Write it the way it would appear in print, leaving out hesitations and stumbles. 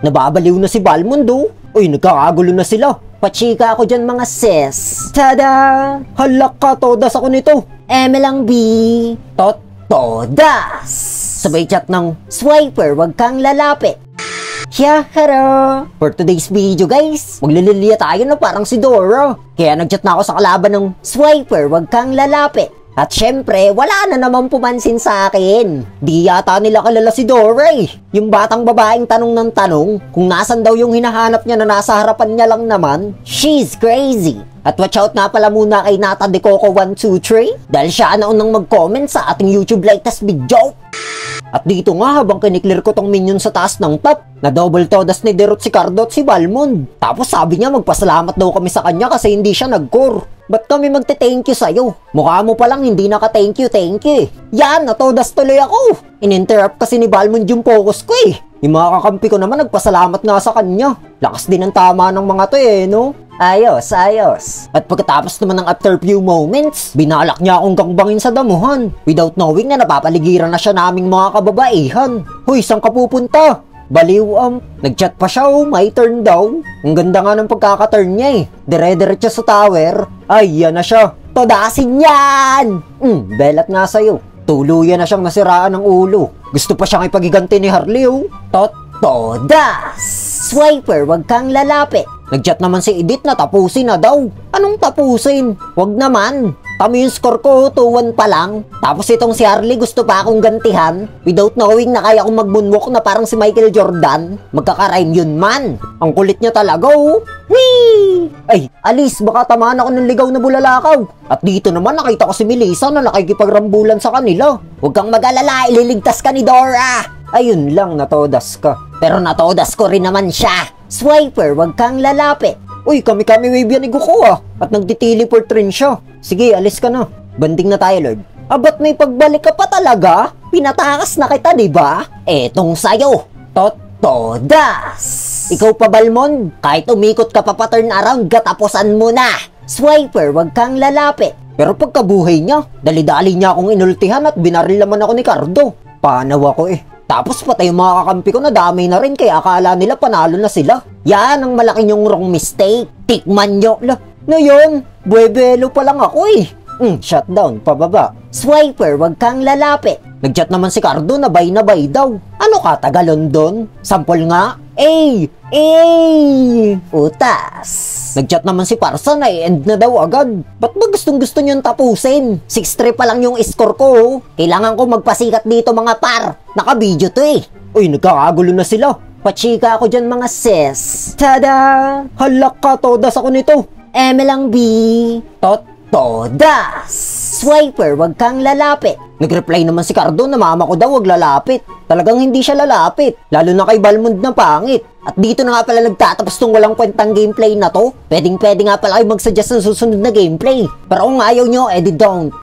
Nababaliw na si Balmundo. Uy, nagkakagulo na sila. Pachika ako dyan mga sis. Tada! Halak ka, todas ako nito. Eme lang, B. Todas! Sabay chat ng swiper, wag kang lalapit. Yahara! For today's video guys, maglililiya tayo na parang si Dora. Kaya nagchat na ako sa kalaban ng swiper, wag kang lalapit. At syempre, wala na naman pumansin sa akin. Di yata nila kilala si Dora eh. Yung batang babaeng tanong ng tanong, kung nasan daw yung hinahanap niya na nasa harapan niya lang naman. She's crazy. At watch out na pala muna kay Nata De Coco 123 dahil siya na unang mag-comment sa ating YouTube latest video. At dito nga habang kiniklear ko tong minion sa taas ng top, na double todas ni Derot si Cardo at si Balmond. Tapos sabi niya magpasalamat daw kami sa kanya kasi hindi siya nag-core. Ba't kami magte-thank you sa'yo? Mukha mo palang hindi naka-thank you. Yan, natodas tuloy ako. In-interrupt kasi ni Balmond yung focus ko eh. Yung mga kakampi ko naman nagpasalamat nga sa kanya. Lakas din ang tama ng mga to eh, no? Ayos. At pagkatapos naman ng after few moments, binalak niya akong gangbangin sa damuhan. Without knowing na napapaligiran na siya naming mga kababaihan. Hoy, saan ka pupunta? Baliw nagchat pa siya may turn daw. Ang ganda nga ng pagkaka-turn niya eh. Dire-diretso sa tower. Ay, yan na siya. Todasin yan! Belat nga sa'yo. Tuluyan na siyang nasiraan ng ulo. Gusto pa siyang ipagiganti ni Harley Todas! Swiper, wag kang lalapit. Nagchat naman si Edith na tapusin na daw. Anong tapusin? Wag naman. Kami yung score ko, 2-1 pa lang. Tapos itong si Harley gusto pa akong gantihan. Without knowing na kaya akong mag-moonwalk na parang si Michael Jordan. Magkaka-rhyme yun man. Ang kulit niya talaga Whee! Ay, alis, baka tamaan ako ng ligaw na bulalakaw. At dito naman nakita ko si Melissa na nakikipagrambulan sa kanila. Huwag kang mag-alala, ililigtas ka ni Dora. Ayun lang, natodas ka. Pero natodas ko rin naman siya. Swiper, wag kang lalapit. Uy, kami-kami wave yan ni Goku At nagtiteleport rin siya. Sige, alis ka na. Banding na tayo, Lord. Ba't may pagbalik ka pa talaga? Pinatakas na kita, diba? Etong sayo. Todas! Ikaw pa, Balmond? Kahit umikot ka pa turn around, gatapusan mo na. Swiper, wag kang lalapit. Pero pagkabuhay niya, dali-dali niya akong inultihan at binaril naman ako ni Cardo. Panaw ako Tapos patay yung mga kakampi ko na damay na rin kaya akala nila panalo na sila. Yan ang malaki nyong wrong mistake. Tikman nyo. Na yun, buwebelo pa lang ako Shutdown, pababa. Swiper, wag kang lalapit. Nagchat naman si Cardo na bay daw. Ano ka, tagalon doon? Sample nga. Utas. Nagchat naman si Parsa na end na daw agad. Ba't ba gustong-gusto nyo tapusin? 6-3 pa lang yung score ko Kailangan ko magpasikat dito mga par. Naka-video to Uy, nagkakagulo na sila. Pachika ako dyan mga sis. Tada! Halak ka, todas ako nito. Eme lang, B. Todas! Swiper, wag kang lalapit. Nag-reply naman si Cardo na mama ko daw wag lalapit. Talagang hindi siya lalapit. Lalo na kay Balmond na pangit. At dito na nga pala nagtatapos tong walang kwentang gameplay na to. Pwedeng-pwede nga pala kayo mag-suggest ng susunod na gameplay. Pero kung ayaw nyo, edi don't.